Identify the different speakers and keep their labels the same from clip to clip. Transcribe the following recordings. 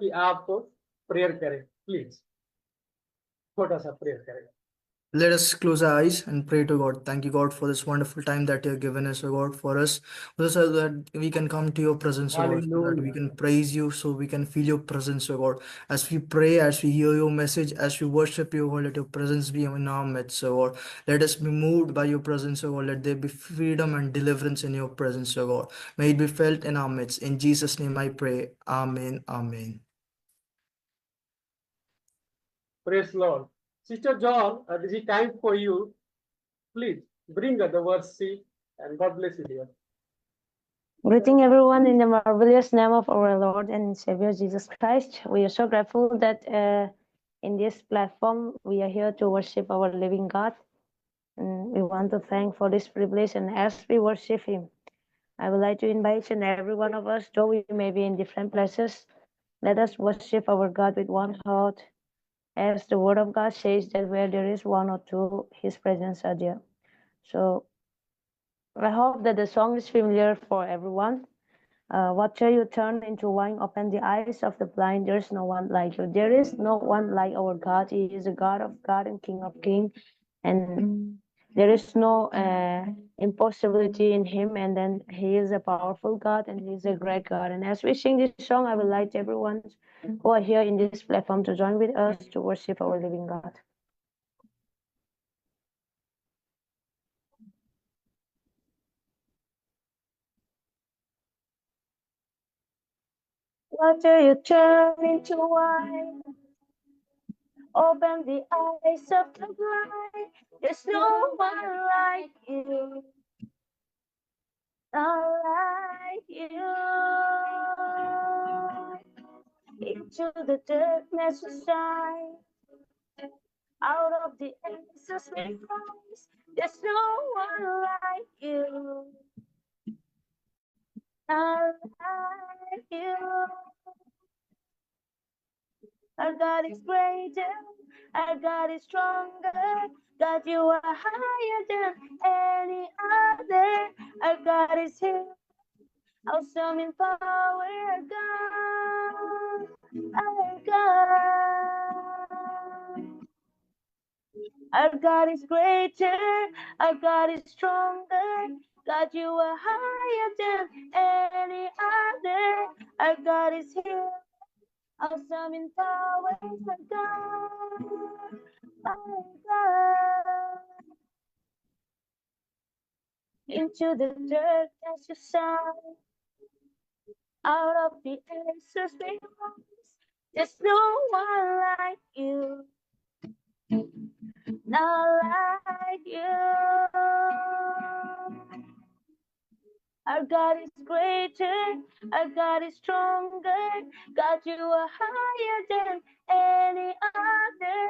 Speaker 1: कि आप प्रेयर करें प्लीज, छोटा सा प्रेयर करें।
Speaker 2: Let us close our eyes and pray to God. Thank you, God, for this wonderful time that you have given us, O God, for us, so that we can come to your presence, O God, so that we
Speaker 1: Hallelujah.
Speaker 2: can praise you, so we can feel your presence, O God. As we pray, as we hear your message, as we worship you, O God, let your presence be in our midst, O God. Let us be moved by your presence, O God. Let there be freedom and deliverance in your presence, O God. May it be felt in our midst. In Jesus' name I pray. Amen. Amen.
Speaker 1: Praise Lord. Sister John, this is time for you. Please bring the verse C, and God bless you, dear.
Speaker 3: Greeting everyone in the marvelous name of our Lord and Savior Jesus Christ. We are so grateful that in this platform we are here to worship our living God. And we want to thank for this privilege, and as we worship Him, I would like to invite each and every one of us, though we may be in different places, let us worship our God with one heart, as the Word of God says that where there is one or two, His presence are there. So I hope that the song is familiar for everyone. Watcher, you turn into wine, open the eyes of the blind. There is no one like you. There is no one like our God. He is a God of God and King of King, and there is no impossibility in Him. And then He is a powerful God, and He is a great God. And as we sing this song, I would like everyone who are here in this platform to join with us to worship our living God. Water, you turn into wine. Open the eyes of the blind. There's no one like you. Not like you. Into the darkness you shine. Out of the answers we rise. There's no one like you. Not like you. Our God is greater, our God is stronger. God, you are higher than any other. Our God is here, awesome in power. Our God, our God. Our God is greater, our God is stronger. God, you are higher than any other. Our God is here, awesome in power, my God, my God. Into the darkness you shine, out of the answers we rise. There's no one like you, not like you. Our God is greater, our God is stronger. God, you are higher than any other.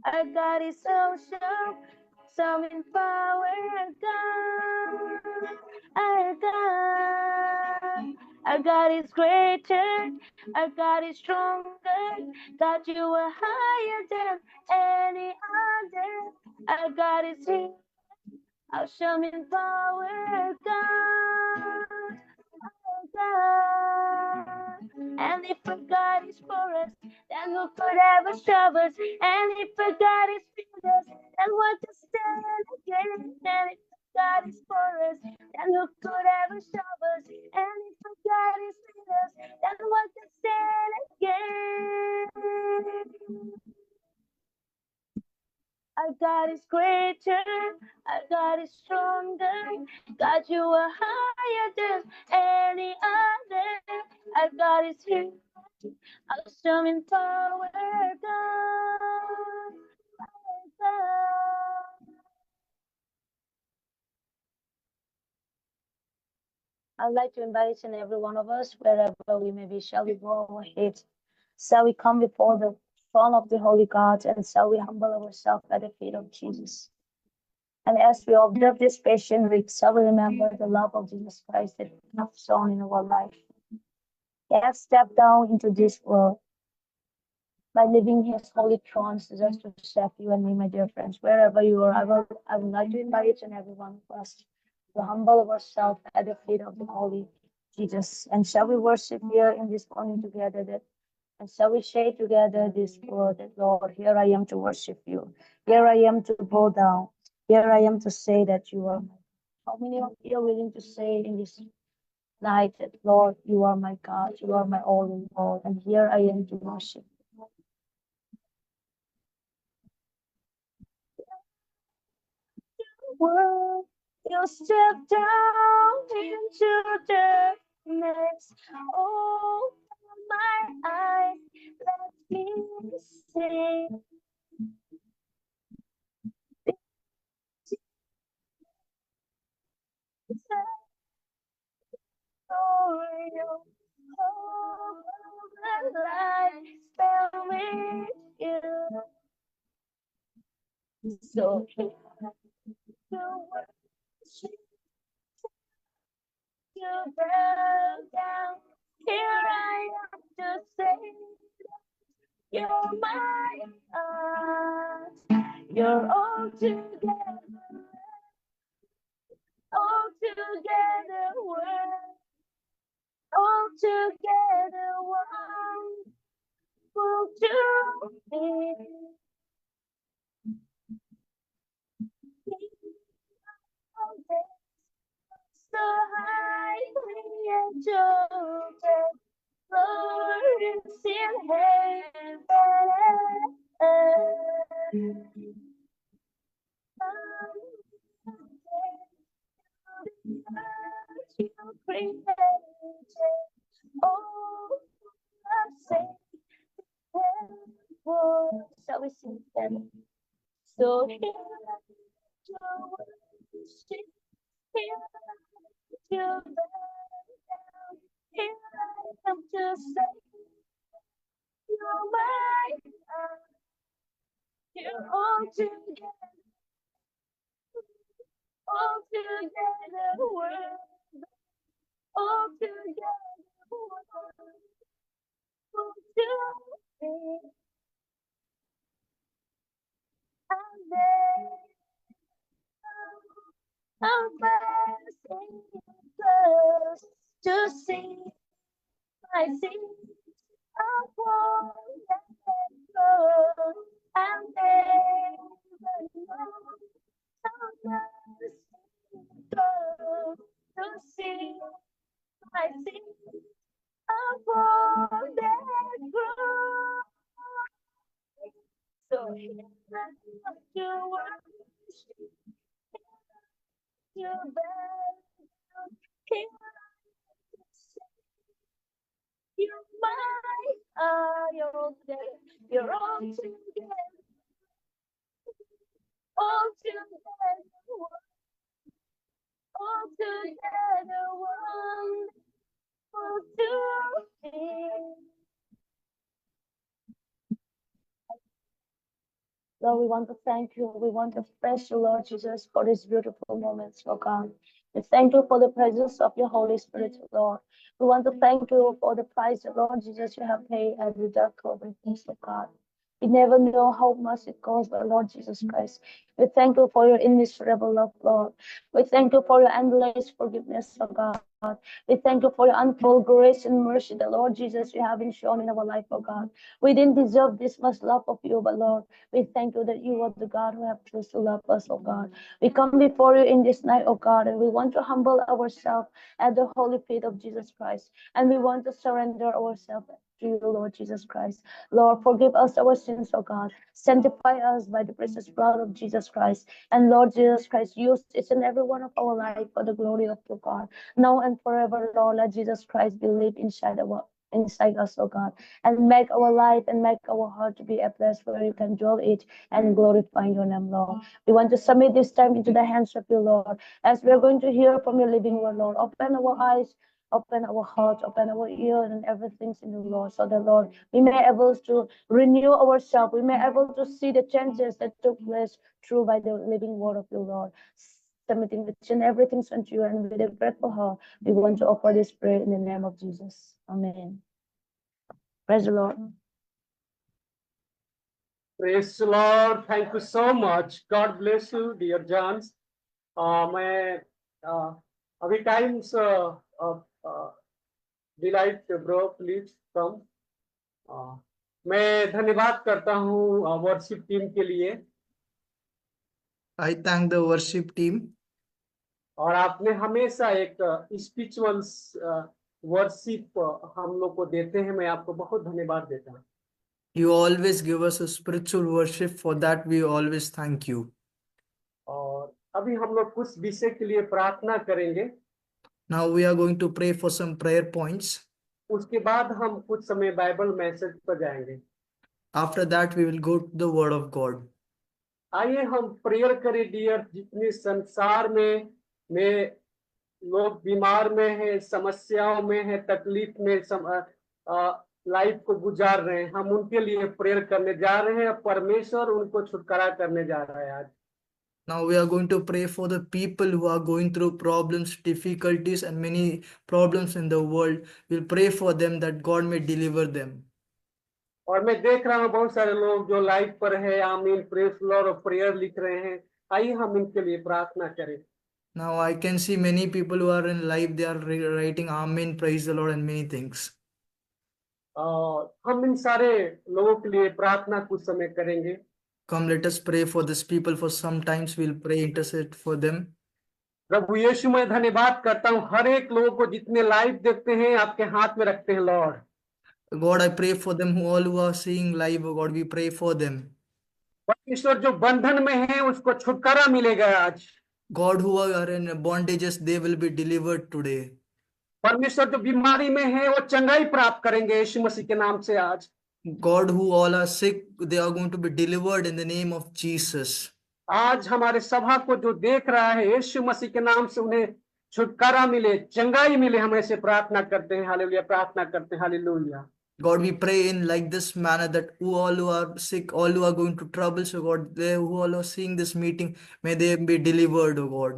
Speaker 3: Our God is awesome, some in power. Our God, our God is greater, our God is stronger. God, you are higher than any other. Our God is here, awesome in power, God, our God. And if our God is for us, then who could ever stop us? And if our God is with us, then what to stand against? And if our God is for us, then who could ever stop us? And if our God is with us, then what to stand against? Our God is greater, our God is stronger. God, you are higher than any other. Our God is here, awesome in power, God, our God. I'd like to invite each and every one of us, wherever we may be, shall we bow our heads? Shall we come before the throne of the Holy God, and shall we humble ourselves at the feet of Jesus? And as we observe this patient week, shall we remember the love of Jesus Christ that we have shown in our life. He has stepped down into this world by living His holy throne just to save you and me, my dear friends. Wherever you are, I would like to invite each and every one of us to humble ourselves at the feet of the Holy Jesus. And shall we worship here in this morning together that And shall we say together this word, that Lord, here I am to worship you. Here I am to bow down. Here I am to say that you are my. How many of you are willing to say in this night that, Lord, you are my God, you are my all in all, and here I am to worship you. World, you step down into darkness. Oh, my eyes, let me see. For you, oh, my life spent with you. So here to worship you, bow down. Here I am to say, you're my God. You're all together, all together, world, all together, wonderful to me. So highly exalted, Lord is in heaven. You created all I've said, shall we sing them? So here to worship, here to bow down, here I am to say, you're my God, you're all together, world, all together, wonderful to me. And then I'm passing close to see my sins upon and flow, and never know how mercy goes to see my sins upon that cross. So here I am to worship, to bow down, here I am to say, you're my, you're all together, you're all together, all together, all together, wonderful to me. Lord, we want to thank you. We want to praise you, Lord Jesus, for these beautiful moments, Lord God. We thank you for the presence of your Holy Spirit, Lord. We want to thank you for the price, Lord Jesus, you have paid at the dark covering, Lord God. We never know how much it costs, but Lord Jesus Christ, we thank you for your immeasurable love, Lord. We thank you for your endless forgiveness, oh God. We thank you for your untold grace and mercy, the Lord Jesus, you have been shown in our life, oh God. We didn't deserve this much love of you, but Lord, we thank you that you are the God who have chosen to love us, oh God. We come before you in this night, oh God, and we want to humble ourselves at the holy feet of Jesus Christ. And we want to surrender ourselves to you, Lord Jesus Christ. Lord, forgive us our sins, oh God. Sanctify us by the precious blood of Jesus Christ. And Lord Jesus Christ, use each and every one of our life for the glory of your God. Now and forever, Lord, let Jesus Christ be lived inside us, oh God, and make our life and make our heart to be a place where you can dwell it and glorify your name, Lord. We want to submit this time into the hands of you, Lord, as we're going to hear from your living word, Lord. Open our eyes, open our hearts, open our ears, and everything's in you, Lord, so that, Lord, we may able to renew ourselves, we may able to see the changes that took place through by the living word of you, Lord. Submitting each and everything unto you, and with a grateful heart, we want to offer this prayer in the name of Jesus. Amen. Praise the Lord.
Speaker 1: Praise the Lord. Thank you so much. God bless you, dear Johns. मैं अभी times delight, bro, please come. मैं धन्यवाद करता हूँ worship team के लिए,
Speaker 2: I thank the worship team.
Speaker 1: और आपने हमेशा एक स्पिरिचुअल वर्शिप हम लोग को देते हैं। मैं आपको बहुत धन्यवाद देता हूँ।
Speaker 2: You always give us a spiritual worship. For that, we always thank you.
Speaker 1: और अभी हम लोग कुछ विषय के लिए प्रार्थना करेंगे,
Speaker 2: Now we are going to pray for some prayer points.
Speaker 1: उसके बाद हम कुछ समय बाइबल मैसेज पर जाएंगे।
Speaker 2: After that, we will go to the Word of God.
Speaker 1: आइए हम प्रेयर करें डियर। जितने संसार में लोग बीमार में है, समस्याओं में है, तकलीफ में लाइफ को गुजार रहे हैं, हम उनके लिए प्रेयर करने जा रहे हैं। परमेश्वर उनको छुटकारा करने जा रहा है आज।
Speaker 2: Now we are going to pray for the people who are going through problems, difficulties, and many problems in the world. We'll pray for them that God may deliver them.
Speaker 1: और मैं देख रहा हूँ बहुत सारे लोग जो लाइव पर है, आमीन, प्रेज लॉर्ड, और प्रेयर लिख रहे हैं। आइए हम इनके लिए प्रार्थना करें।
Speaker 2: Now I can see many people who are in live, they are writing Amen, praise the Lord, and many things.
Speaker 1: और हम इन सारे लोगों के लिए प्रार्थना कुछ समय करेंगे।
Speaker 2: Come, let us pray for these people. For sometimes we'll pray, intercede for them.
Speaker 1: प्रभु यीशु, मैं धन्यवाद करता हूँ हर एक लोगों को जितने लाइव देखते हैं, आपके हाथ में रखते हैं Lord.
Speaker 2: God, I pray for them who all who are seeing live. Oh God, we pray for them.
Speaker 1: परमेश्वर जो बंधन में है उसको छुटकारा मिलेगा आज।
Speaker 2: God, who are in bondages, they will be delivered today.
Speaker 1: परमेश्वर जो बीमारी में है वो चंगाई प्राप्त करेंगे यीशु मसीह के नाम से आज।
Speaker 2: God, who all are sick, they are going to be delivered in the name of Jesus.
Speaker 1: आज हमारे सभा को जो देख रहा है, यीशु मसीह के नाम से उन्हें छुटकारा मिले, चंगाई मिले, हम ऐसे प्रार्थना करते हैं। हालेलुया, प्रार्थना करते हैं। Hallelujah.
Speaker 2: God, we pray in like this manner that all who are sick, all who are going to trouble, so God, they who all are seeing this meeting, may they be delivered, oh God.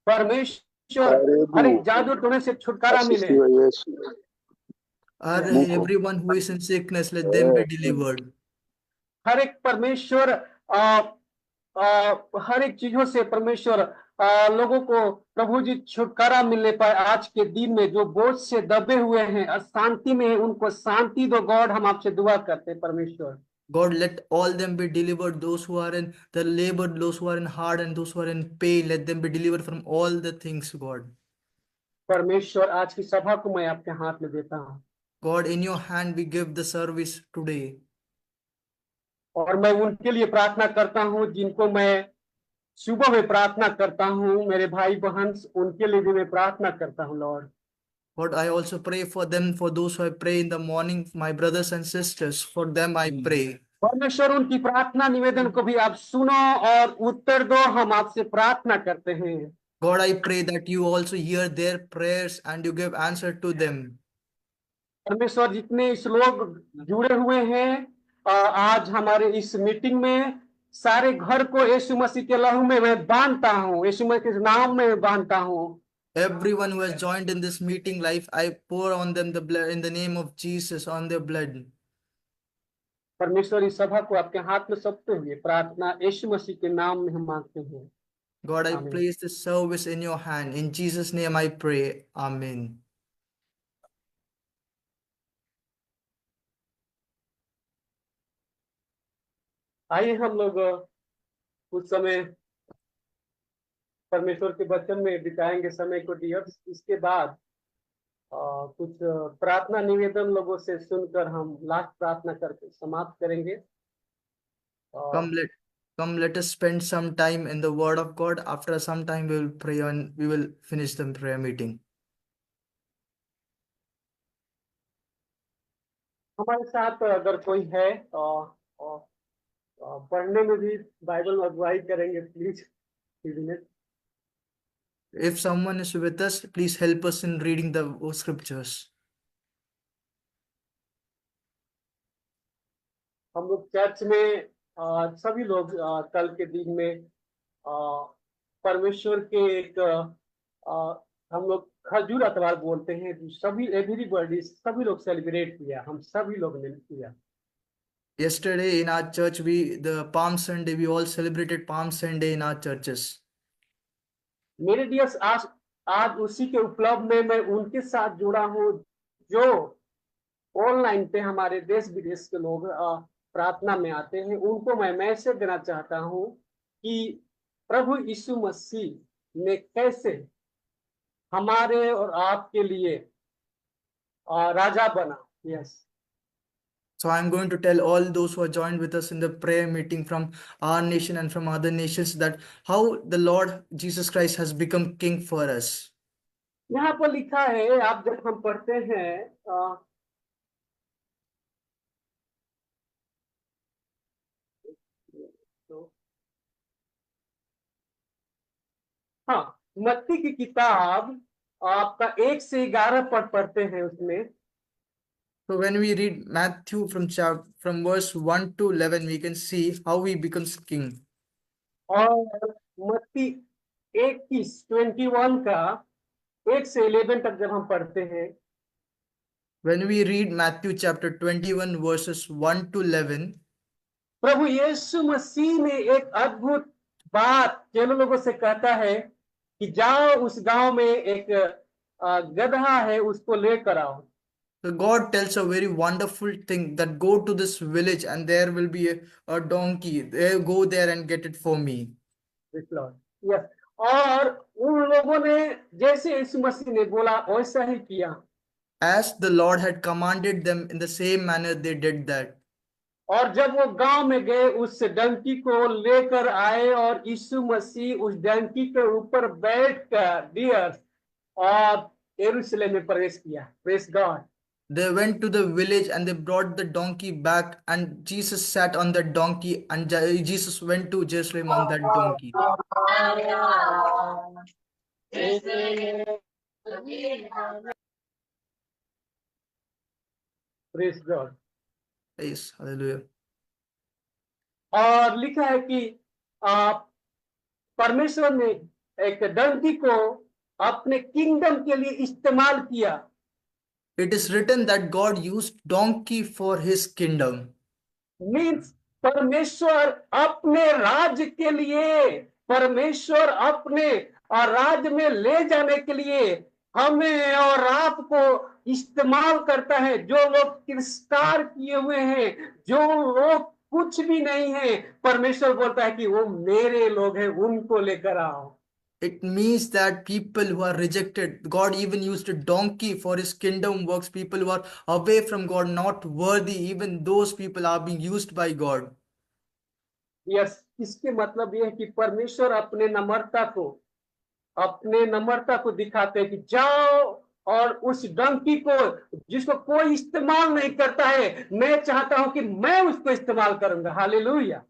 Speaker 1: परमेश्वर हर एक जादू टोने से छुटकारा मिले।
Speaker 2: Everyone who is in sickness, let them be delivered.
Speaker 1: हर एक परमेश्वर हर एक चीजों से परमेश्वर लोगों को प्रभु जी छुटकारा मिलने पाए। आज के दिन में जो बोझ से दबे हुए हैं, अशांति में है, उनको शांति दो गॉड। हम आपसे दुआ करते हैं परमेश्वर।
Speaker 2: God, let all them be delivered. Those who are in the labor, those who are in hard, and those who are in pain, let them be delivered from all the things, God.
Speaker 1: परमेश्वर आज की सभा को मैं आपके हाथ में देता हूँ।
Speaker 2: God, in your hand we give the service today.
Speaker 1: और मैं उनके लिए प्रार्थना करता हूँ जिनको मैं सुबह में प्रार्थना करता हूँ, मेरे भाई बहन, उनके लिए भी मैं प्रार्थना करता हूँ Lord.
Speaker 2: Lord, I also pray for them, for those who I pray in the morning, my brothers and sisters, for them I pray.
Speaker 1: परमेश्वर उनकी प्रार्थना निवेदन को भी आप सुनो और उत्तर दो। हम आपसे प्रार्थना करते हैं।
Speaker 2: God, I pray that you also hear their prayers and you give answer to them.
Speaker 1: परमेश्वर जितने इस लोग जुड़े हुए हैं आज हमारे इस मीटिंग में, सारे घर को यीशु मसीह के लहू में मैं बांधता हूँ, यीशु मसीह के नाम में बांधता हूँ।
Speaker 2: Everyone who has joined in this meeting life, I pour on them the blood in the name of Jesus, on their blood.
Speaker 1: परमेश्वर इस सभा को आपके हाथ में सौंपते हुए प्रार्थना यीशु मसीह के नाम में हम मांगते हैं।
Speaker 2: God, I
Speaker 1: Amen.
Speaker 2: place this service in your hand. In Jesus' name I pray. Amen.
Speaker 1: आइए हम लोग कुछ समय परमेश्वर के वचन में बिताएंगे समय को डियर्स। इसके बाद कुछ प्रार्थना निवेदन लोगों से सुनकर हम लास्ट प्रार्थना करके समाप्त करेंगे।
Speaker 2: Come, let us spend some time in the Word of God. After some time, we will pray and we will finish the prayer meeting.
Speaker 1: हमारे साथ अगर कोई है पढ़ने में भी बाइबल अगुवाई करेंगे please.
Speaker 2: If someone is with us, please help us in reading the scriptures.
Speaker 1: हम लोग चर्च में सभी लोग कल के दिन में परमेश्वर के एक हम लोग खजूर अतवार बोलते हैं, सभी एवरीबॉडी सभी लोग सेलिब्रेट किया, हम सभी लोग ने किया।
Speaker 2: Yesterday in our church, the Palm Sunday, we all celebrated Palm Sunday in our churches.
Speaker 1: मेरे डियर्स आज उसी के उपलब्ध में मैं उनके साथ जुड़ा हूँ जो ऑनलाइन पे हमारे देश विदेश के लोग प्रार्थना में आते हैं, उनको मैं मैसेज देना चाहता हूँ कि प्रभु यीशु मसीह ने कैसे हमारे और आपके लिए राजा बना। Yes,
Speaker 2: So I'm going to tell all those who are joined with us in the prayer meeting from our nation and from other nations that how the Lord Jesus Christ has become king for us.
Speaker 1: यहाँ पर लिखा है, आप जब हम पढ़ते हैं तो हाँ, मत्ती की किताब आपका 1 से 11 पद पढ़ते हैं उसमें।
Speaker 2: So when we read Matthew from verse 1 to 11, we can see how he becomes king.
Speaker 1: और मत्ती 21 का 1 से 11 तक जब हम पढ़ते हैं,
Speaker 2: When we read Matthew chapter 21 verses 1 to 11,
Speaker 1: प्रभु यीशु मसीह ने एक अद्भुत बात चेलों लोगों से कहता है कि जाओ उस गांव में एक गदहा है, उसको लेकर आओ।
Speaker 2: so God tells a very wonderful thing that go to this village and there will be a donkey. They go there and get it for me.
Speaker 1: Yes, और उन लोगों ने जैसे यीशु मसीह ने बोला वैसा ही किया।
Speaker 2: As the Lord had commanded them, in the same manner they did that.
Speaker 1: और जब वो गांव में गए, उस डंकी को लेकर आए और यीशु मसीह उस डंकी के ऊपर बैठकर डियर और यरूशलेम में प्रवेश किया। Praise God.
Speaker 2: They went to the village and they brought the donkey back, and Jesus sat on that donkey, and Jesus went to Jerusalem on that donkey.
Speaker 1: Praise God.
Speaker 2: Yes, hallelujah.
Speaker 1: और लिखा है कि परमेश्वर ने एक डंकी को अपने kingdom के लिए इस्तेमाल किया।
Speaker 2: It is written that God used donkey for his kingdom.
Speaker 1: Means परमेश्वर अपने राज्य के लिए, परमेश्वर अपने राज्य में ले जाने के लिए हमें और आपको इस्तेमाल करता है। जो लोग तिरस्कार किए हुए हैं, जो लोग कुछ भी नहीं है, परमेश्वर बोलता है कि वो मेरे लोग हैं, उनको लेकर आओ।
Speaker 2: It means that people who are rejected, God even used a donkey for his kingdom works. People who are away from God, not worthy, even those people are being used by God.
Speaker 1: Yes, इसके मतलब यह है कि परमेश्वर अपने नम्रता को दिखाते हैं कि जाओ और उस डंकी को, जिसको कोई इस्तेमाल नहीं करता है, मैं चाहता हूं कि मैं उसको इस्तेमाल करूंगा। Hallelujah.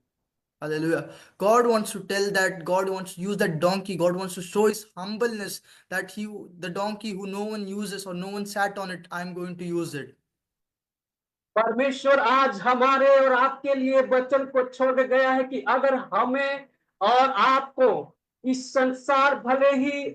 Speaker 2: Hallelujah. God wants to tell that God wants to use that donkey. God wants to show his humbleness that the donkey who no one uses or no one sat on it, I'm going to use it.
Speaker 1: परमेश्वर आज हमारे और आपके लिए वचन को छोड़ गया है कि अगर हमें और आपको इस संसार भले ही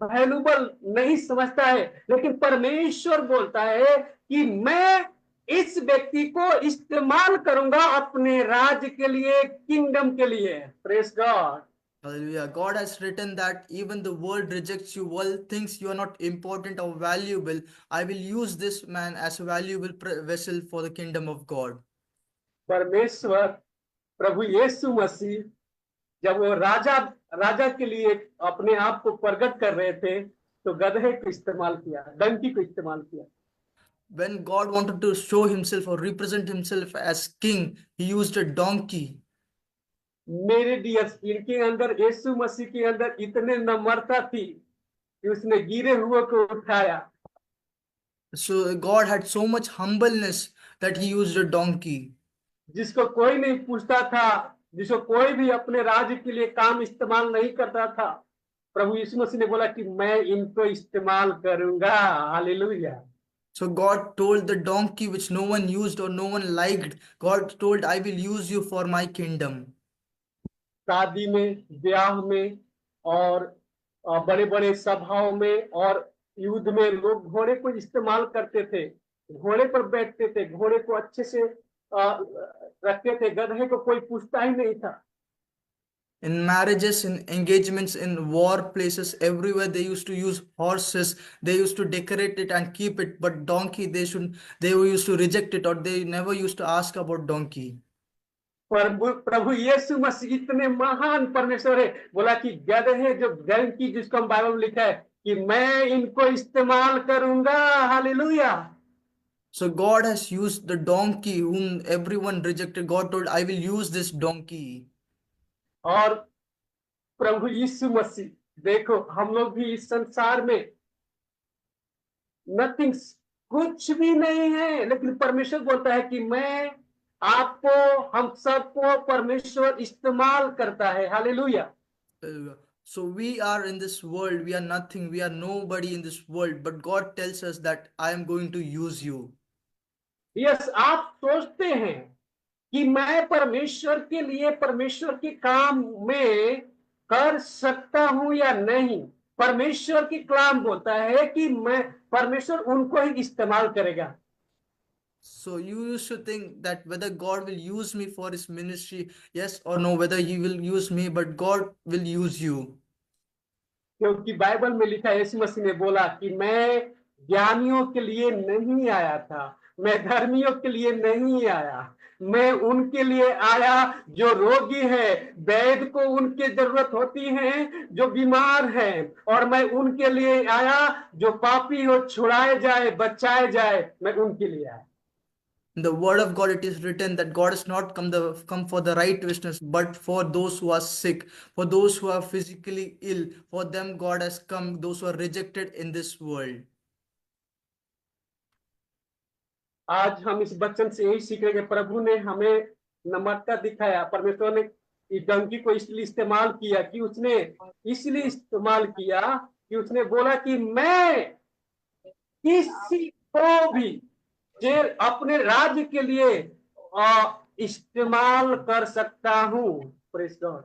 Speaker 1: वैल्यूबल नहीं समझता है, लेकिन परमेश्वर बोलता है कि मैं इस व्यक्ति को इस्तेमाल करूंगा अपने राज्य के लिए, किंगडम के लिए। Praise God.
Speaker 2: Hallelujah. God has written that even the world rejects you, world thinks you are not important or valuable. I will use this man as a valuable vessel for the kingdom of God.
Speaker 1: परमेश्वर प्रभु यीशु मसीह जब वो राजा के लिए अपने आप को प्रकट कर रहे थे, तो गधे को इस्तेमाल किया, डंकी को इस्तेमाल किया।
Speaker 2: When God wanted to show himself or represent himself as king, he used a donkey.
Speaker 1: मेरे डियर्स, इनके अंदर, यीशु मसीह के अंदर इतने नम्रता थी कि उसने गिरे हुए को उठाया।
Speaker 2: So God had so much humbleness that he used a donkey.
Speaker 1: जिसको कोई नहीं पूछता था, जिसको कोई भी अपने राज्य के लिए काम इस्तेमाल नहीं करता था, प्रभु यीशु मसीह ने बोला कि मैं इनको इस्तेमाल करूंगा। Hallelujah.
Speaker 2: So God told the donkey which no one used or no one liked, God told, I will use you for my kingdom.
Speaker 1: शादी में, ब्याह में और बड़े बड़े सभाओं में और युद्ध में लोग घोड़े को इस्तेमाल करते थे, घोड़े पर बैठते थे, घोड़े को अच्छे से रखते थे, गधे को कोई पूछता ही नहीं था।
Speaker 2: In marriages, in engagements, in war places, everywhere they used to use horses. They used to decorate it and keep it, but donkey they used to reject it, or they never used to ask about donkey.
Speaker 1: प्रभु प्रभु यीशु मसीह इतने महान परमेश्वर है, बोला कि गधे जो डंकी, जिसको हम बाइबल में लिखा है कि मैं इनको इस्तेमाल करूंगा। Hallelujah.
Speaker 2: So God has used the donkey whom everyone rejected. God told, I will use this donkey.
Speaker 1: और प्रभु यीशु मसीह, देखो हम लोग भी इस संसार में नथिंग, कुछ भी नहीं है, लेकिन परमेश्वर बोलता है कि मैं आपको, हम सबको परमेश्वर इस्तेमाल करता है। Hallelujah.
Speaker 2: So we are in this world, we are nothing, we are nobody in this world, but God tells us that I am going to use you.
Speaker 1: Yes, आप सोचते हैं कि मैं परमेश्वर के लिए, परमेश्वर के काम में कर सकता हूं या नहीं। परमेश्वर की कलाम बोलता है कि मैं, परमेश्वर उनको ही इस्तेमाल करेगा।
Speaker 2: So you used to think that whether God will use me for his ministry, yes or no, whether he will use me, but God will use you.
Speaker 1: क्योंकि बाइबल में लिखा है, यीशु मसीह ने बोला कि मैं ज्ञानियों के लिए नहीं आया था, मैं धर्मियों के लिए नहीं आया, मैं उनके लिए आया जो रोगी है, वैद्य को उनकी जरूरत होती है, जो बीमार है, और मैं उनके लिए आया जो पापी हो, छुड़ाए जाए, बचाए जाए, मैं उनके लिए आया।
Speaker 2: In the word of God, it is written that God has not come for the right business, but for those who are sick, for those who are physically ill. For them, God has come, those who are rejected in this world.
Speaker 1: आज हम इस वचन से यही सीख रहे हैं, प्रभु ने हमें नम्रता दिखाया। परमेश्वर ने इस डंकी को इसलिए इस्तेमाल किया कि उसने इसलिए इस्तेमाल किया कि उसने बोला कि मैं किसी को भी जे अपने राज्य के लिए इस्तेमाल कर सकता हूं। Praise God.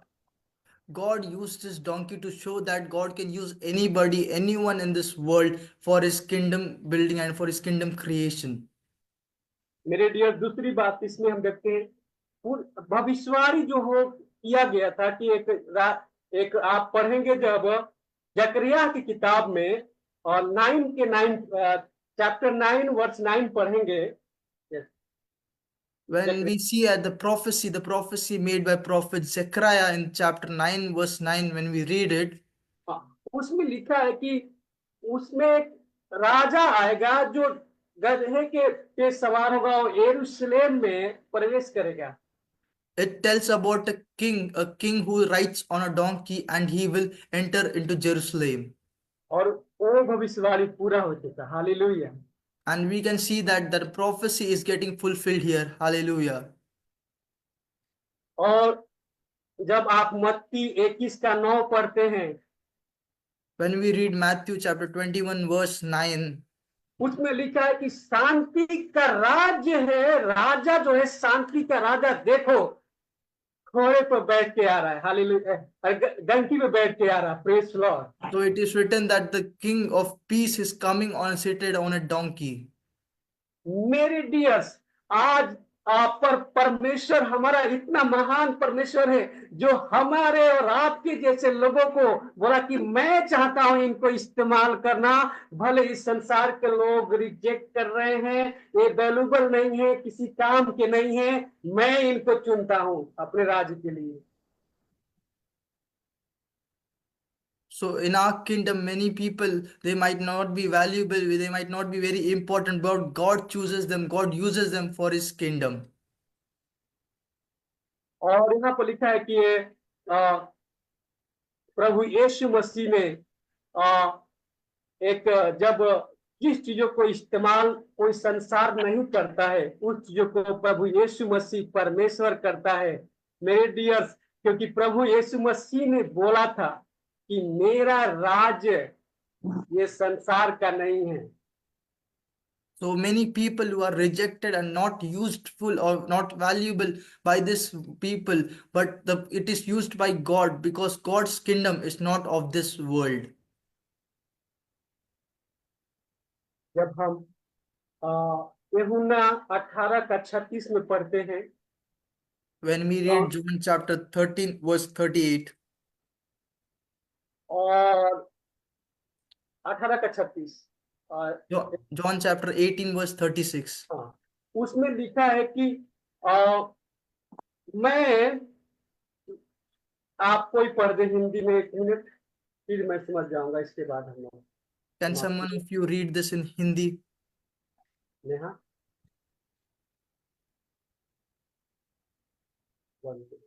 Speaker 2: God used this donkey to show that God can use anybody, anyone in this world for his kingdom building and for his kingdom creation.
Speaker 1: मेरे डियर, दूसरी बात इसमें हम देखते हैं भविष्यवाणी जो हो किया गया था कि एक आप पढ़ेंगे जब जकरिया की किताब में, और 9 चैप्टर 9 वर्स 9 पढ़ेंगे।
Speaker 2: When we see at the prophecy made by prophet Zechariah in chapter 9 verse 9, when we read it,
Speaker 1: उसमें लिखा है कि उसमें एक राजा आएगा जो गधे के पे सवार होगा और यरूशलेम में प्रवेश करेगा।
Speaker 2: it tells about a king who rides on a donkey and he will enter into Jerusalem.
Speaker 1: और वो भविष्यवाणी पूरा हो चुका। Hallelujah.
Speaker 2: And we can see that the prophecy is getting fulfilled here. Hallelujah.
Speaker 1: और जब आप मत्ती 21 का 9 पढ़ते हैं,
Speaker 2: When we read Matthew chapter 21 verse 9,
Speaker 1: उसमें लिखा है कि शांति का राज्य है, राजा जो है शांति का राजा, देखो घोड़े पर बैठ के आ रहा है। हालेलुया। डंकी पे बैठ के आ रहा है। Praise Lord.
Speaker 2: so it is written that the king of peace is coming on seated on a donkey.
Speaker 1: मेरे डियर्स, आज पर परमेश्वर हमारा इतना महान परमेश्वर है जो हमारे और आपके जैसे लोगों को बोला कि मैं चाहता हूं इनको इस्तेमाल करना। भले इस संसार के लोग रिजेक्ट कर रहे हैं, ये वैल्यूबल नहीं है, किसी काम के नहीं है, मैं इनको चुनता हूं अपने राज्य के लिए।
Speaker 2: So in our kingdom, many people, they might not be valuable, they might not be very important, but God chooses them, God uses them for his kingdom.
Speaker 1: और यहाँ पर लिखा है कि प्रभु यीशु मसीह ने एक, जब जिस चीजों को इस्तेमाल कोई संसार नहीं करता है, उस चीजों को प्रभु यीशु मसीह परमेश्वर करता है। मेरे डियर्स, क्योंकि प्रभु यीशु मसीह ने बोला था कि मेरा राज्य ये संसार का नहीं है।
Speaker 2: So many people who are rejected and not useful or not valuable by this people, but it is used by God because God's kingdom is not of this world.
Speaker 1: जब हम यूहन्ना 18 का 36 में पढ़ते हैं,
Speaker 2: When we read John chapter 13, verse 38,
Speaker 1: और 18 का 36, और
Speaker 2: John chapter 18, verse 36.
Speaker 1: हाँ, उसमें लिखा है कि मैं, आप कोई पढ़ दे हिंदी में 1 मिनट, फिर मैं समझ जाऊंगा, इसके बाद हम लोग
Speaker 2: Can someone of you read this in Hindi?
Speaker 1: Neha 1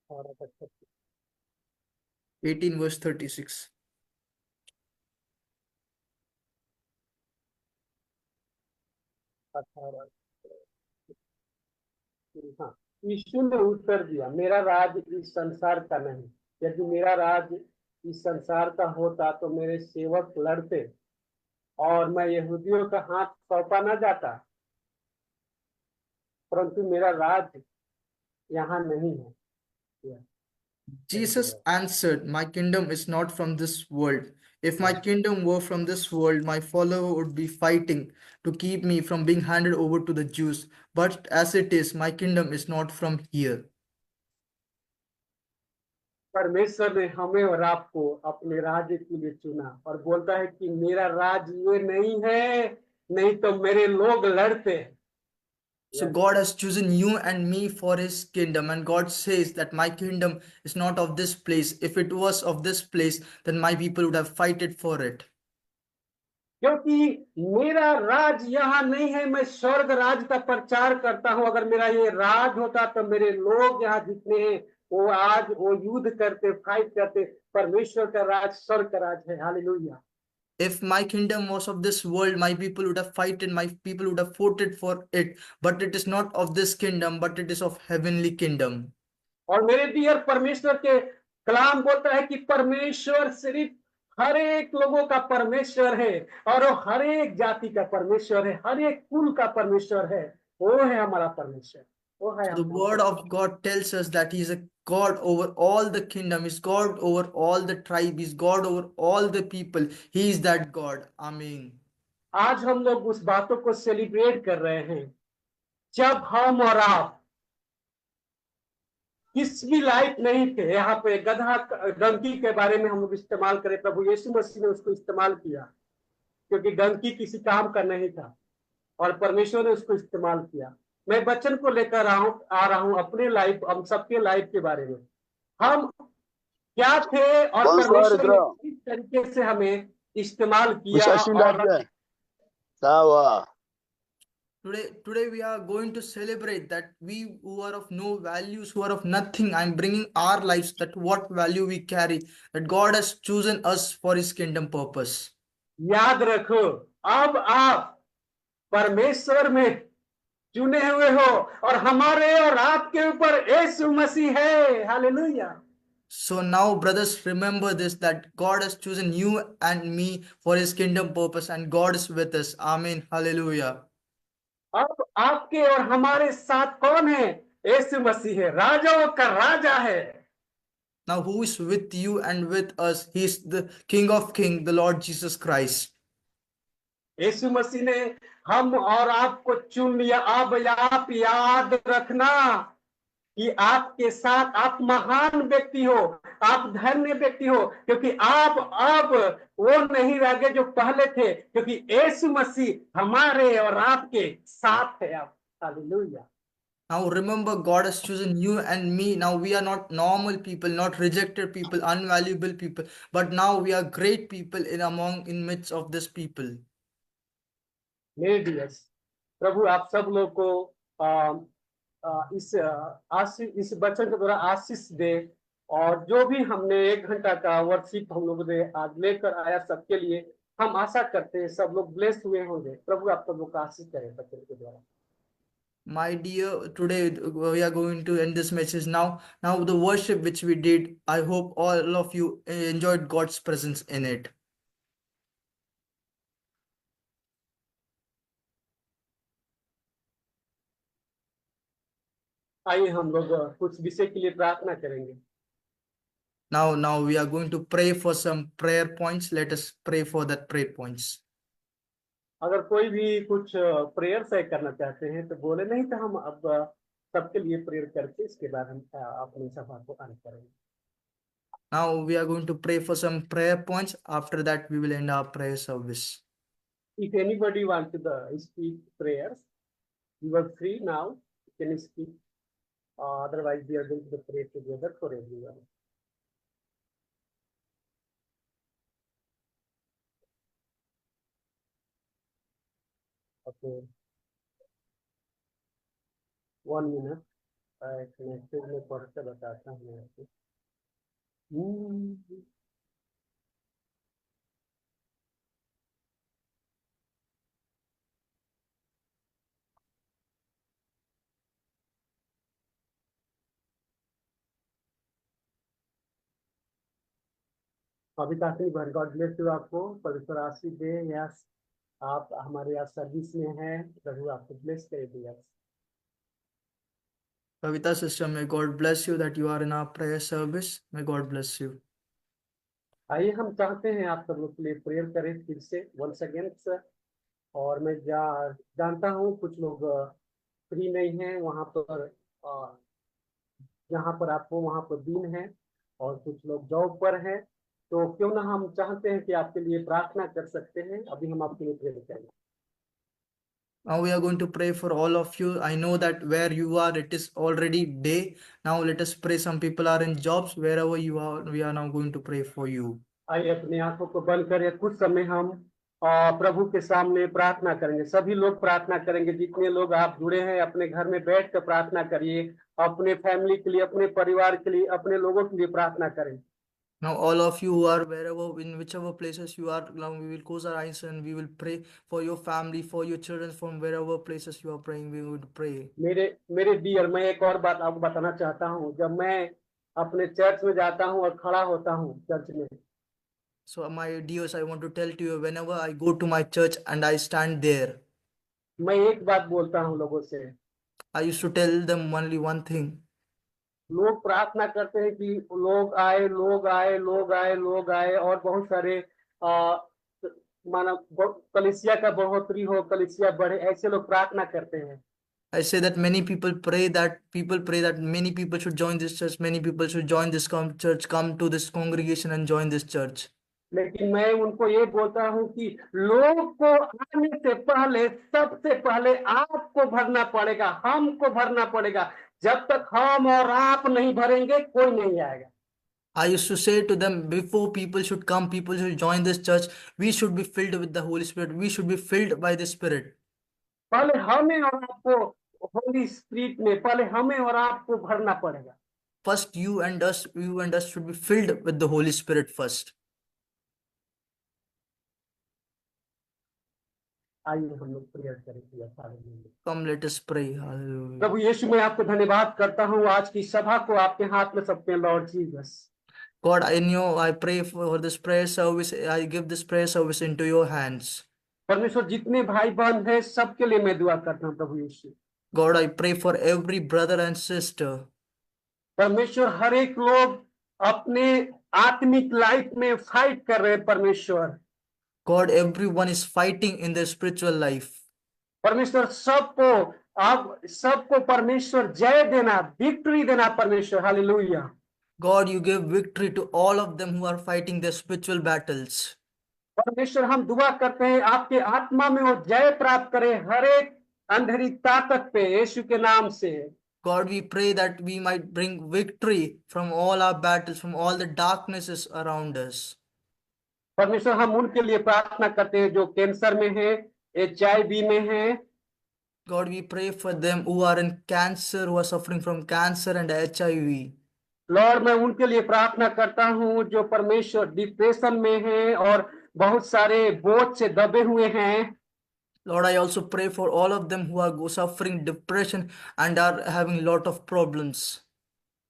Speaker 1: और
Speaker 2: 18, verse 36.
Speaker 1: हाँ, यीशु ने उत्तर दिया, मेरा राज इस संसार का नहीं। यदि मेरा राज इस संसार का होता तो मेरे सेवक लड़ते और मैं यहूदियों का हाथ सौंपा न जाता, परंतु मेरा राज यहाँ नहीं है।
Speaker 2: Jesus answered, my kingdom is not from this world. If my kingdom were from this world, my follower would be fighting to keep me from being handed over to the Jews. But as it is, my kingdom is not from here.
Speaker 1: परमेश्वर ने हमें और आपको अपने राज्य के लिए चुना और बोलता है कि मेरा राज ये नहीं है, नहीं तो मेरे लोग लड़ते हैं।
Speaker 2: So God has chosen you and me for his kingdom, and God says that my kingdom is not of this place. If it was of this place, then my people would have fighted for it.
Speaker 1: क्योंकि मेरा राज यहाँ नहीं है, मैं स्वर्ग राज का प्रचार करता हूँ। अगर मेरा ये राज होता तो मेरे लोग यहाँ जितने हैं वो आज वो युद्ध करते, फाइट करते। परमेश्वर का राज स्वर्ग का राज है। Hallelujah.
Speaker 2: If my kingdom was of this world, my people would have fought, my people would have fought for it. But it is not of this kingdom, but it is of heavenly kingdom.
Speaker 1: और मेरे dear, परमेश्वर के कलाम बोलता है कि परमेश्वर सिर्फ हर एक लोगों का परमेश्वर है और वो हर एक जाति का परमेश्वर है, हर एक कुल का परमेश्वर है। वो है हमारा परमेश्वर। वो है
Speaker 2: The word of God tells us that he is a God over all the kingdom, is God over all the tribe, is God over all the people. He is that God. Amen.
Speaker 1: आज हम लोग उस बातों को celebrate कर रहे हैं जब हम और आप किस भी लायक नहीं थे। यहाँ पे गधा डंकी के बारे में हम लोग इस्तेमाल करें, प्रभु यीशु मसीह ने उसको इस्तेमाल किया क्योंकि डंकी किसी काम का नहीं था और परमेश्वर ने उसको इस्तेमाल किया। मैं वचन को लेकर आ रहा हूं अपने लाइफ, हम सबके लाइफ के बारे में। हम क्या थे और परमेश्वर ने किस तरीके से हमें इस्तेमाल किया। और
Speaker 4: sawa.
Speaker 2: Today we are going to celebrate that we who are of no values, who are of nothing, I'm bringing our lives, that what value we carry, that God has chosen us for his kingdom purpose.
Speaker 1: याद रखो, अब आप परमेश्वर में चुने हुए हो और हमारे और आपके ऊपर यीशु मसीह है। Hallelujah.
Speaker 2: So now, brothers, remember this, that God has chosen you and me for his kingdom purpose, and God is with us. Amen. Hallelujah.
Speaker 1: अब आपके और हमारे साथ कौन है? यीशु मसीह है, राजाओं का राजा है।
Speaker 2: Now, who is with you and with us? He is the King of Kings, the Lord Jesus Christ.
Speaker 1: यीशु मसीह ने हम और आपको चुन लिया। अब आप याद रखना कि आपके साथ आप महान व्यक्ति हो, आप धन्य व्यक्ति हो, क्योंकि आप अब वो नहीं रह गए जो पहले थे, क्योंकि यीशु मसीह हमारे और आपके साथ है। आप hallelujah.
Speaker 2: Now remember, God has chosen you and me. Now we are not normal people, not rejected people, unvaluable people, but now we are great people in midst of this people.
Speaker 1: मेरे dears, प्रभु आप सब लोग को इस वचन के द्वारा आशीष दे। और जो भी हमने 1 घंटा का वर्कशीप हम लोगों ने आज लेकर आया, सबके लिए हम आशा करते हैं सब लोग ब्लेस हुए होंगे। प्रभु आप सब लोग का आशीष करें वचन के द्वारा।
Speaker 2: My dear, today we are going to end this message now. Now the worship which we did, I hope all of you enjoyed God's presence in it.
Speaker 1: आइए हम लोग कुछ विषय के लिए प्रार्थना करेंगे।
Speaker 2: Now we are going to pray for some prayer points. Let us pray for that prayer points.
Speaker 1: अगर कोई भी कुछ प्रेयर से करना चाहते हैं तो बोले, नहीं तो हम अब सबके लिए प्रेयर करके इसके बाद हम अपनी सभा को आरंभ करेंगे।
Speaker 2: Now we are going to pray for some prayer points. After that, we will end our prayer service.
Speaker 1: If anybody wants to speak prayers, you are free now. You can speak. Otherwise, we are going to pray together for everyone. Okay. 1 minute. एक message में पढ़ के बताता हूँ आपको। अभी काफी भर गॉड ब्लेस यू, आपको पवित्र आशीष दे। यस, आप हमारे यहाँ सर्विस में हैं, प्रभु आपको ब्लेस करे दिया।
Speaker 2: Kavita sister, may God bless you that you are in our prayer service. May God bless you.
Speaker 1: आइए हम चाहते हैं आप सब लोग के लिए प्रेयर करें फिर से वंस अगेन। और मैं जानता हूँ कुछ लोग फ्री नहीं हैं वहाँ पर, जहाँ पर आपको वहाँ पर दिन है, और कुछ लोग जॉब पर हैं। तो क्यों ना हम चाहते हैं कि आपके लिए प्रार्थना कर सकते हैं। अभी हम आपके लिए प्रेयर करेंगे।
Speaker 2: Now we are going to pray for all of you. I know that where you are, it is already day. Now let us pray. Some people are in jobs. Wherever you are, we are now going to pray for you.
Speaker 1: आइए अपनी आंखों को बंद करें। कुछ समय हम प्रभु के सामने प्रार्थना करेंगे। सभी लोग प्रार्थना करेंगे। जितने लोग आप जुड़े हैं अपने घर में बैठ कर प्रार्थना करिए। अपने फैमिली के लिए, अपने परिवार के लिए, अपने लोगों के लिए प्रार्थना करें।
Speaker 2: Now all of you who are wherever, in whichever places you are, now we will close our eyes and we will pray for your family, for your children, from wherever places you are praying, we would pray.
Speaker 1: मेरे dear, मैं एक और बात आपको बताना चाहता हूँ। जब मैं अपने चर्च में जाता हूँ और खड़ा होता हूँ चर्च में,
Speaker 2: So my dears, I want to tell to you, whenever I go to my church and I stand there,
Speaker 1: मैं एक बात बोलता हूँ लोगों से।
Speaker 2: I used to tell them only one thing.
Speaker 1: लोग प्रार्थना करते हैं कि लोग आए, लोग आए, लोग आए, लोग आए, और बहुत सारे माना कलीसिया का बढ़ोतरी हो, कलीसिया बढ़े, ऐसे लोग प्रार्थना करते हैं।
Speaker 2: I say that many people pray that many people should join this church, many people should join this church, come to this congregation and join this church.
Speaker 1: लेकिन मैं उनको ये बोलता हूँ कि लोग को आने से पहले सबसे पहले आपको भरना पड़ेगा, हमको भरना पड़ेगा। जब तक हम और आप नहीं भरेंगे कोई नहीं आएगा।
Speaker 2: I used to say to them, before people should come, people should join this church, we should be filled with the Holy Spirit, we should be filled by the Spirit.
Speaker 1: पहले हमें और आपको होली स्पिरिट में, पहले हमें और आपको भरना पड़ेगा।
Speaker 2: First you and us should be filled with the Holy Spirit first.
Speaker 1: आइए हम लोग प्रेयर करेंगे।
Speaker 2: Come, let us pray. Hallelujah.
Speaker 1: प्रभु यीशु, मैं आपको धन्यवाद करता हूँ आज की सभा को आपके हाथ में सौंपते हैं Lord Jesus.
Speaker 2: God, I pray for this prayer service. I give this prayer service into your hands.
Speaker 1: परमेश्वर, जितने भाई बहन हैं सबके लिए मैं दुआ करता हूँ प्रभु यीशु।
Speaker 2: God, I pray for every brother and sister.
Speaker 1: परमेश्वर, हर एक लोग अपने आत्मिक लाइफ में फाइट कर रहे हैं परमेश्वर।
Speaker 2: God, everyone is fighting in their spiritual life.
Speaker 1: परमेश्वर, सबको परमेश्वर जय देना, विक्ट्री देना परमेश्वर। Hallelujah.
Speaker 2: God, you give victory to all of them who are fighting their spiritual battles.
Speaker 1: परमेश्वर, हम दुआ करते हैं आपके आत्मा में वो जय प्राप्त करे हर एक अंधेरी ताकत पे, यीशु के नाम से।
Speaker 2: God, we pray that we might bring victory from all our battles, from all the darknesses around us.
Speaker 1: परमेश्वर, हम उनके लिए प्रार्थना करते हैं जो कैंसर में है, HIV में है।
Speaker 2: God, we pray for them who are in cancer, who are suffering from cancer and HIV.
Speaker 1: Lord, मैं उनके लिए प्रार्थना करता हूँ जो परमेश्वर डिप्रेशन में है और बहुत सारे बोझ से दबे हुए हैं।
Speaker 2: Lord, I also pray for all of them who are suffering depression and are having lot of problems.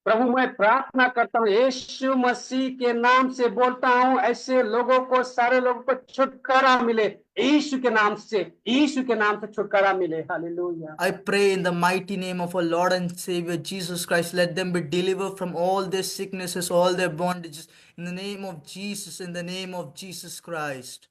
Speaker 1: प्रभु मैं प्रार्थना करता हूँ यीशु मसीह के नाम से बोलता हूँ, ऐसे लोगों को, सारे लोगों को छुटकारा मिले यीशु के नाम से, यीशु के नाम से छुटकारा मिले। Hallelujah.
Speaker 2: I pray in the mighty name of our Lord and Savior Jesus Christ, let them be delivered from all their sicknesses, all their bondages, in the name of Jesus, in the name of Jesus Christ.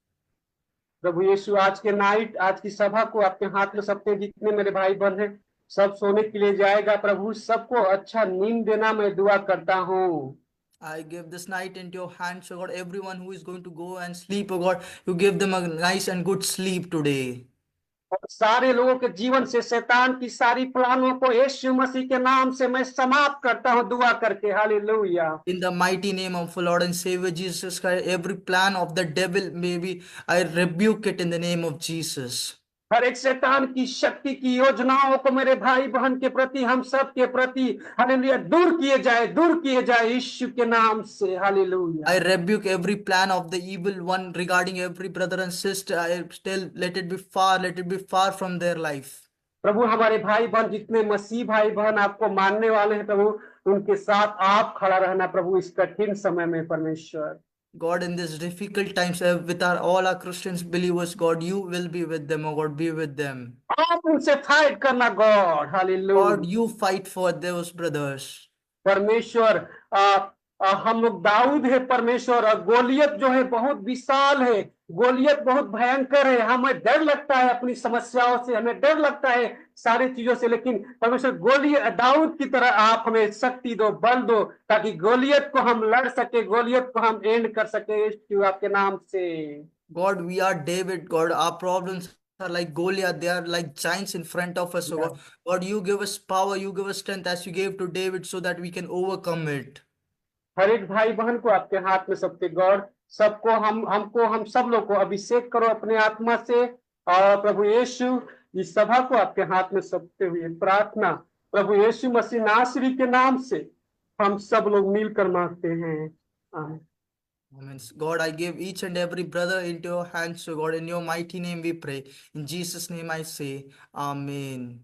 Speaker 1: प्रभु यीशु आज के night, आज की सभा को आपके हाथ में सौंपते हैं। जितने मेरे भाई बहन हैं सब सोने के लिए जाएगा, प्रभु सबको अच्छा नींद देना मैं दुआ करता हूँ।
Speaker 2: I give this night into your hands, O God. Everyone who is going to go and sleep, O God, you give them a nice and good sleep today.
Speaker 1: और सारे लोगों के जीवन से शैतान की सारी प्लानों को यीशु मसीह के नाम से मैं समाप्त करता हूँ दुआ करके। Hallelujah.
Speaker 2: In the mighty name of our Lord and Savior Jesus Christ, every plan of the devil, maybe I rebuke it in the name of Jesus.
Speaker 1: हर एक शैतान की शक्ति की योजनाओं को मेरे भाई बहन के प्रति, हम सब के प्रति, हालेलुया, दूर किए जाए यीशु के नाम से। Hallelujah.
Speaker 2: I rebuke every plan of the evil one regarding every brother and sister. I tell, let it be far from their life.
Speaker 1: प्रभु हमारे भाई बहन जितने मसीह भाई बहन आपको मानने वाले हैं प्रभु, उनके साथ आप खड़ा रहना प्रभु इस कठिन समय में। परमेश्वर
Speaker 2: God, in these difficult times, with all our Christians believers, God, you will be with them, oh God, be with them.
Speaker 1: आप उनसे फाइट करना God. Hallelujah.
Speaker 2: God, you fight for those brothers.
Speaker 1: परमेश्वर हम लोग दाऊद है परमेश्वर, और गोलियत जो है बहुत विशाल है, गोलियत बहुत भयंकर है। हमें डर लगता है अपनी समस्याओं से, हमें डर लगता है सारी चीजों से, लेकिन परमेश्वर गोलियत दाऊद की तरह आप हमें शक्ति दो, बल दो, ताकि गोलियत को हम लड़ सके, गोलियत को हम एंड कर सके यीशु आपके नाम से।
Speaker 2: God, we are David, God. Our problems are like Goliath, they are like giants in front of us, oh God. God, you give us power, you give us strength as you gave to David so that we can overcome it.
Speaker 1: हर एक भाई बहन को आपके हाथ में सबके God, सबको हम सब लोग को अभिषेक करो अपने आत्मा से। और प्रभु यीशु इस सभा को आपके हाथ में सौंपते हुए प्रार्थना प्रभु यीशु मसीह नासरी के नाम से हम सब लोग मिलकर मांगते हैं। आमीन।
Speaker 2: Amen. God, I give each and every brother into your hands, so God, in your mighty name we pray. In Jesus' name I say, Amen.